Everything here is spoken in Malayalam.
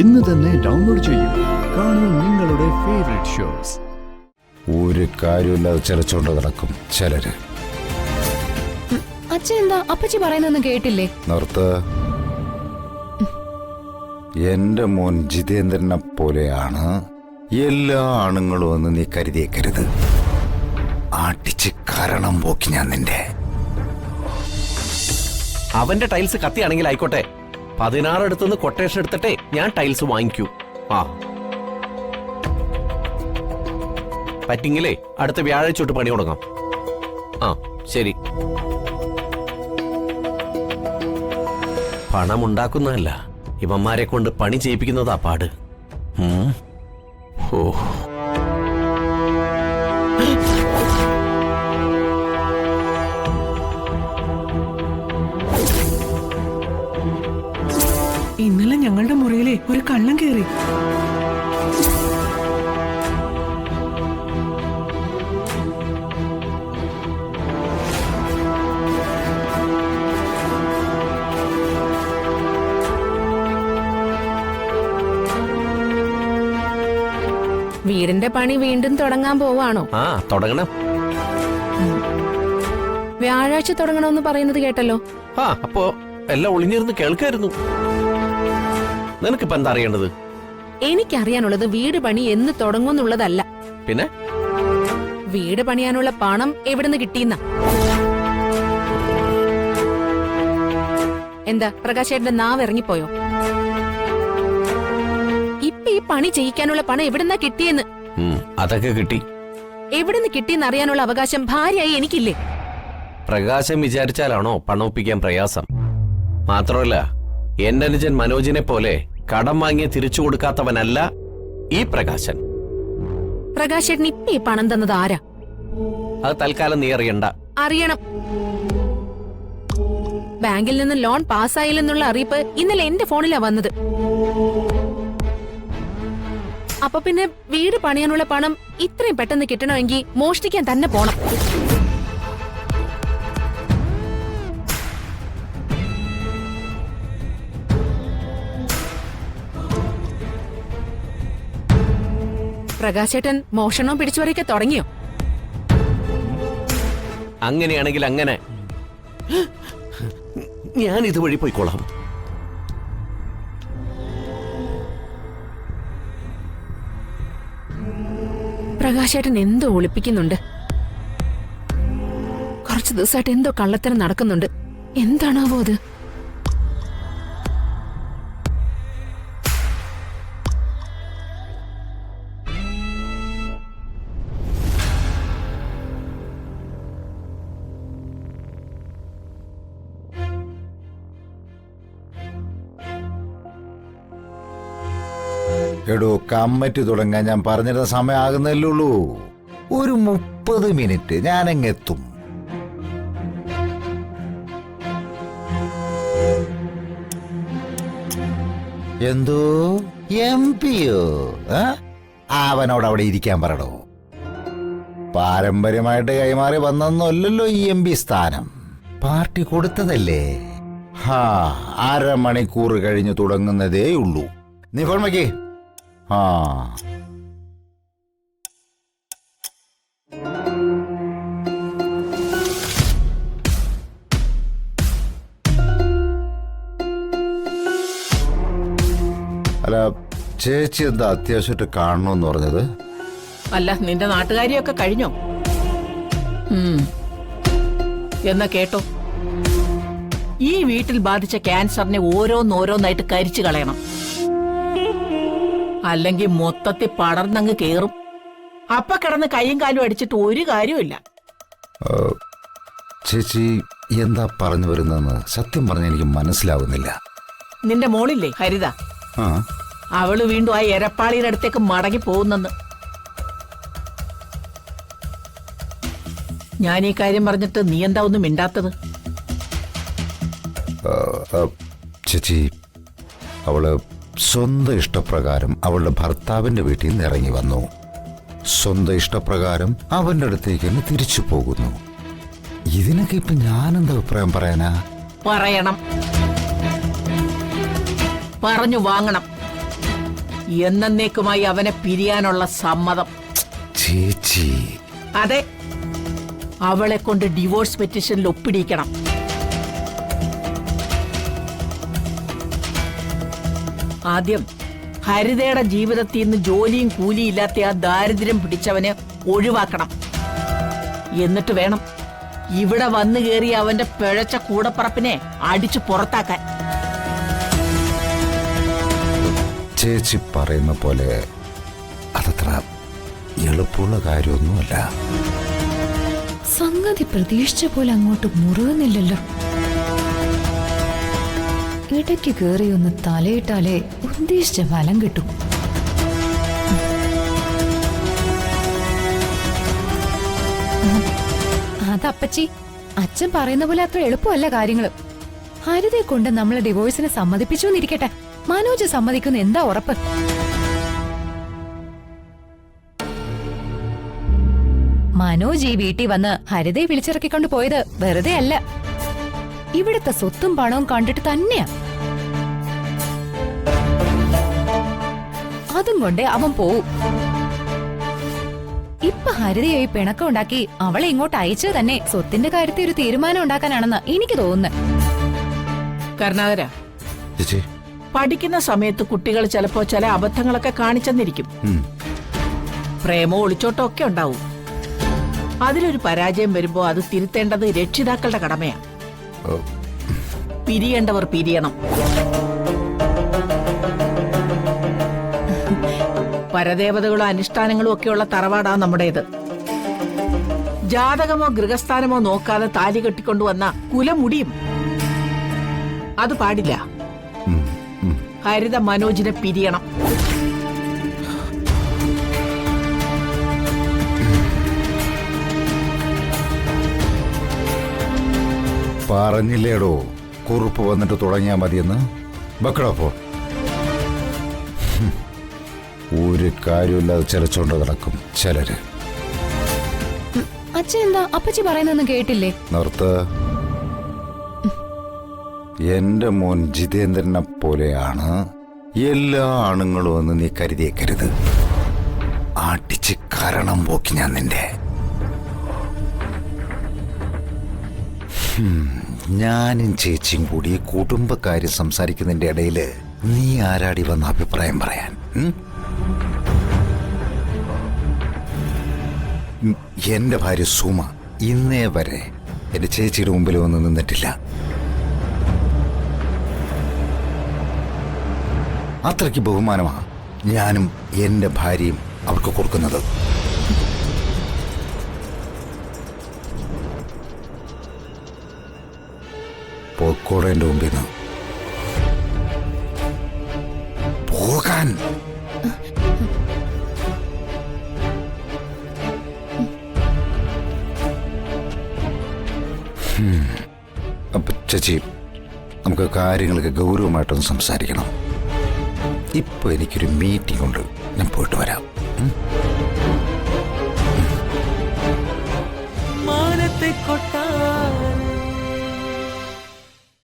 ഇന്ന് തന്നെ ഡൗൺലോഡ് ചെയ്യൂ. കാണൂ നിങ്ങളുടെ ഫേവറേറ്റ് ഷോസ്. ഒരു കാര്യമില്ലാതെ ചിലച്ചോണ്ട് നടക്കും ചിലര്. അച്ഛൻ എന്താ അപ്പച്ചി പറയുന്നൊന്നും കേട്ടില്ലേ? നിർത്ത്. എന്റെ മോൻ ജിതേന്ദ്രനെ പോലെയാണ് എല്ലാ ആണുങ്ങളും എന്ന് നീ കരുതിയേക്കരുത്. ആട്ടിച്ച് കാരണം പോക്കി ഞാൻ നിന്റെ. അവന്റെ ടൈൽസ് കത്തിയാണെങ്കിൽ ആയിക്കോട്ടെ, 16 അടുത്തുനിന്ന് കൊട്ടേഷൻ എടുത്തിട്ടേ ഞാൻ ടൈൽസ് വാങ്ങിക്കൂ. ആ പറ്റിങ്ങിലേ അടുത്ത വ്യാഴാഴ്ച തൊട്ട് പണി തുടങ്ങാം. ആ ശരി. പണം ഉണ്ടാക്കുന്നതല്ല, ഇവന്മാരെ കൊണ്ട് പണി ചെയ്യിപ്പിക്കുന്നതാ പാട്. ഓ ഇന്നലെ ഞങ്ങളുടെ മുറിയിലെ ഒരു കള്ളം കേറി. വീടിന്റെ പണി വീണ്ടും തുടങ്ങാൻ പോവാണോ? ആ തുടങ്ങണം. വ്യാഴാഴ്ച തുടങ്ങണമെന്ന് പറയുന്നത് കേട്ടല്ലോ. ആ അപ്പോ എല്ലാം ഒളിഞ്ഞിരുന്ന് കേൾക്കായിരുന്നു. നിനക്കിപ്പോ എന്താ അറിയേണ്ടത്? എനിക്കറിയാനുള്ളത് വീട് പണി എന്ന് തുടങ്ങുന്നുള്ളതല്ല, പിന്നെ വീട് പണിയാനുള്ള പണം എവിടുന്ന് കിട്ടിയെന്ന. എന്താ പ്രകാശേട്ടന്റെ നാവ് ഇറങ്ങിപ്പോയോ? ഇപ്പൊ ഈ പണി ചെയ്യിക്കാനുള്ള പണം എവിടുന്നാ കിട്ടിയെന്ന്. അതൊക്കെ കിട്ടി. എവിടുന്ന് കിട്ടിയെന്ന് അറിയാനുള്ള അവകാശം ഭാര്യയായി എനിക്കില്ലേ? പ്രകാശം വിചാരിച്ചാലാണോ പണം ഒപ്പിക്കാൻ പ്രയാസം? മാത്രമല്ല, എന്റെ അനുജൻ മനോജിനെ പോലെ കടം വാങ്ങി തിരിച്ചു കൊടുക്കാത്തവനല്ല ഈ പ്രകാശൻ. പ്രകാശേട്ടൻ ഇപ്പൊ ഈ പണം തന്നത് ആരാ? അത് തൽക്കാലം നീ അറിയണ്ട. അറിയണം. ബാങ്കിൽ നിന്ന് ലോൺ പാസ്സായില്ലെന്നുള്ള അറിയിപ്പ് ഇന്നലെ എന്റെ ഫോണിലാ വന്നത്. അപ്പൊ പിന്നെ വീട് പണിയാനുള്ള പണം ഇത്രയും പെട്ടെന്ന് കിട്ടണമെങ്കിൽ മോഷ്ടിക്കാൻ തന്നെ പോണം. പ്രകാശേട്ടൻ മോഷണവും പിടിച്ചുപറിയൊക്കെ തുടങ്ങിയോ? അങ്ങനെയാണെങ്കിൽ അങ്ങനെ, ഞാൻ ഇതുവഴി പോയിക്കോളാം. പ്രകാശേട്ടൻ എന്തോ ഒളിപ്പിക്കുന്നുണ്ട്. കുറച്ചു ദിവസമായിട്ട് എന്തോ കള്ളത്തരം നടക്കുന്നുണ്ട്. എന്താണാവോ അത്? എടോ, കമ്മിറ്റി തുടങ്ങാൻ ഞാൻ പറഞ്ഞിരുന്ന സമയമാകുന്നല്ലേ ഉള്ളൂ. ഒരു 30 മിനിറ്റ് ഞാനെങ്ങെത്തും. എന്തോ MP-യോ? അവനോട് അവിടെ ഇരിക്കാൻ പറയടോ. പാരമ്പര്യമായിട്ട് കൈമാറി വന്നൊന്നുമല്ലല്ലോ ഈ MP സ്ഥാനം. പാർട്ടി കൊടുത്തതല്ലേ. അരമണിക്കൂർ കഴിഞ്ഞ് തുടങ്ങുന്നതേ ഉള്ളൂ. നീ ഫോൺ വയ്ക്കേ. അല്ല, ചേച്ചി എന്താ അത്യാവശ്യമായിട്ട് കാണണമെന്ന് പറഞ്ഞത്? അല്ല, നിന്റെ നാട്ടുകാരിയൊക്കെ കഴിഞ്ഞോ? എന്നാ കേട്ടോ, ഈ വീട്ടിൽ ബാധിച്ച ക്യാൻസറിനെ ഓരോന്നോരോന്നായിട്ട് കരിച്ചു കളയണം. അല്ലെങ്കിൽ മൊത്തത്തിൽ പടർന്നങ്ങ് കേറും. അപ്പ കിടന്ന് കൈയും കാലും അടിച്ചിട്ട് ഒരു കാര്യമില്ല. ചേച്ചി എന്താ പറഞ്ഞു വരുന്നെന്ന് സത്യം പറഞ്ഞ എനിക്ക് മനസ്സിലാവുന്നില്ല. നിന്റെ മോളില്ലേ ഹരിത, അവള് വീണ്ടും ആ എരപ്പാളിയുടെ അടുത്തേക്ക് മടങ്ങി പോകുന്നെന്ന്. ഞാൻ ഈ കാര്യം പറഞ്ഞിട്ട് നീ എന്താ ഒന്നും മിണ്ടാത്തത്? ചേച്ചി, അവള് സ്വന്തം ഇഷ്ടപ്രകാരം അവളുടെ ഭർത്താവിന്റെ വീട്ടിൽ നിന്ന് ഇറങ്ങി വന്നു. സ്വന്തം ഇഷ്ടപ്രകാരം അവന്റെ അടുത്തേക്ക് തന്നെ തിരിച്ചു പോകുന്നു. ഇതിനൊക്കെ ഇപ്പൊ ഞാനെന്താ അഭിപ്രായം പറയാനാ? പറയണം, പറഞ്ഞു വാങ്ങണം. എന്നേക്കുമായി അവനെ പിരിയാനുള്ള സമ്മതം. ചേച്ചി, അതെ, അവളെ കൊണ്ട് ഡിവോഴ്സ് പെറ്റീഷനിൽ ഒപ്പിടിക്കണം. ആദ്യം ഹരിതയുടെ ജീവിതത്തിൽ നിന്ന് ജോലിയും കൂലിയും ഇല്ലാത്ത ആ ദാരിദ്ര്യം പിടിച്ചവനെ ഒഴിവാക്കണം. എന്നിട്ട് വേണം ഇവിടെ വന്നു കയറി അവന്റെ പിഴച്ച കൂടപ്പറപ്പിനെ അടിച്ചു പുറത്താക്കാൻ. ചേച്ചി പറയുന്ന പോലെ അതത്ര എളുപ്പമുള്ള കാര്യമൊന്നുമല്ല. സംഗതി പ്രതീക്ഷിച്ച പോലെ അങ്ങോട്ട് മുറുകുന്നില്ലല്ലോ. ഇടയ്ക്ക് കയറി ഒന്ന് തലയിട്ടാലേ ഉദ്ദേശിച്ച ഫലം കിട്ടും. അതപ്പച്ചി, അച്ഛൻ പറയുന്ന പോലെ അത്ര എളുപ്പമല്ല കാര്യങ്ങള്. ഹരിതയെ കൊണ്ട് നമ്മളെ ഡിവോഴ്സിനെ സമ്മതിപ്പിച്ചു എന്നിരിക്കട്ടെ, മനോജ് സമ്മതിക്കുന്ന എന്താ ഉറപ്പ്? മനോജ് ഈ വീട്ടിൽ വന്ന് ഹരിതയെ വിളിച്ചിറക്കിക്കൊണ്ട് പോയത് വെറുതെ അല്ല. ഇവിടുത്തെ സ്വത്തും പണവും കണ്ടിട്ട് തന്നെയാ. അതും കൊണ്ട് അവൻ പോവും. ഇപ്പൊ ഹരിതയായി പിണക്കം ഉണ്ടാക്കി അവളെ ഇങ്ങോട്ട് അയച്ചത് തന്നെ സ്വത്തിന്റെ കാര്യത്തിൽ ഒരു തീരുമാനം ഉണ്ടാക്കാനാണെന്ന് എനിക്ക് തോന്നുന്നത്. കരുണാകര, ചേച്ചി, പഠിക്കുന്ന സമയത്ത് കുട്ടികൾ ചിലപ്പോ ചില അബദ്ധങ്ങളൊക്കെ കാണിച്ചെന്നിരിക്കും. പ്രേമോ ഒളിച്ചോട്ടോ ഒക്കെ ഉണ്ടാവും. അതിലൊരു പരാജയം വരുമ്പോ അത് തിരുത്തേണ്ടത് രക്ഷിതാക്കളുടെ കടമയാ. പിരിയേണ്ടവർ പിരിയണം. പരദേവതകളും അനുഷ്ഠാനങ്ങളും ഒക്കെയുള്ള തറവാടാ നമ്മുടേത്. ജാതകമോ ഗൃഹസ്ഥാനമോ നോക്കാതെ താലി കെട്ടിക്കൊണ്ടുവന്ന കുലം മുടിയും. അത് പാടില്ല. ഹരിത മനോജിനെ പിരിയണം. പറഞ്ഞില്ലേടോ കുറിപ്പ് വന്നിട്ട് തുടങ്ങിയാ മതിയെന്ന്. ബക്കടപ്പോ ഒരു കാര്യമില്ലാതെ ചിലച്ചോണ്ട് നടക്കും ചിലര്. അച്ഛൻ എന്താ അപ്പച്ചി പറയുന്നൊന്നും കേട്ടില്ലേ? നിർത്ത്. എന്റെ മോൻ ജിതേന്ദ്രനെ പോലെയാണ് എല്ലാ ആണുങ്ങളും എന്ന് നീ കരുതിയേക്കരുത്. ആട്ടിച്ച് കാരണം പോക്കി ഞാൻ നിന്റെ. ഞാനും ചേച്ചിയും കൂടി കുടുംബക്കാര്യം സംസാരിക്കുന്നതിന്റെ ഇടയില് നീ ആരാടി വന്ന അഭിപ്രായം പറയാൻ? എന്റെ ഭാര്യ സുമ ഇന്നേ വരെ എന്റെ ചേച്ചിയുടെ മുമ്പിൽ വന്ന് നിന്നിട്ടില്ല. അത്രയ്ക്ക് ബഹുമാനമാ ഞാനും എന്റെ ഭാര്യയും അവർക്ക് കൊടുക്കുന്നത്. പോക്കോടെ എന്റെ മുമ്പിൽ നിന്ന് പോകാൻ. അപ്പൊ ചേച്ചി, നമുക്ക് കാര്യങ്ങളൊക്കെ ഗൗരവമായിട്ടൊന്ന് സംസാരിക്കണം. ഇപ്പൊ എനിക്കൊരു മീറ്റിംഗ് ഉണ്ട്, ഞാൻ പോയിട്ട് വരാം. മാനത്തെ കൊട്ടാ